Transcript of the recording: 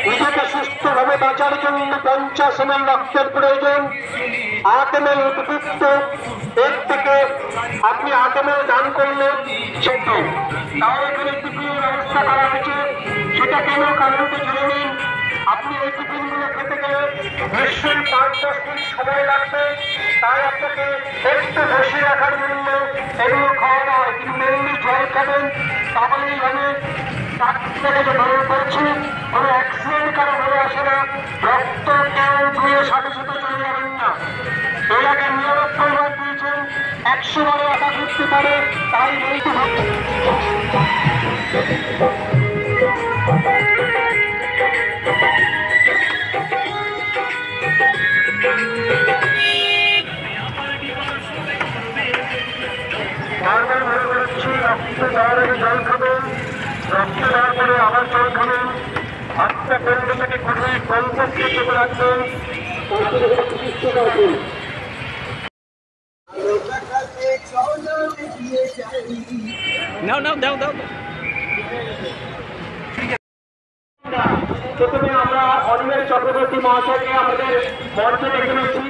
নিজেকে সুস্থভাবে বাঁচার জন্য 50 ml রক্তের প্রয়োজন। 8 ml উপযুক্ত, এর থেকে আপনি 8 ml দান করলে ছোট তাও এখানে টিফিনের ব্যবস্থা করা হয়েছে। সেটা কেন কারণটা জেনে নিন। আপনি এই টিফিনগুলো খেতে গেলে নিশ্চয়ই 5-10 মিনিট সময় লাগবে, তাই আপনাকে একটু বসে রাখার জন্য এগুলো খাওয়া দাওয়া। কিন্তু মেনলি জল খাবেন, তাহলেই হবে। ডাক্তার যে মনে করছে কোনো অ্যাক্সিডেন্ট কারো হয়ে আসে না, রক্ত কেউ ধুয়ে সাথে সাথে চলে যাবেন না। এর আগে 99 বার দিয়েছেন, 100 বারে আশা করতে পারে, তাই বলতে হবে। বারবার মনে করছি রক্ত দেওয়ার আগে জল খাবেন, রক্ত দেওয়ার পরে আবার জল খাবেন। হাতটা কেন্দ্র থেকে খুবই কমপক্ষে চেপে রাখবেন। প্রথমে আমরা অনিমেষ চক্রবর্তী মহাশয়কে আমাদের মঞ্চে ডেকে নিচ্ছি।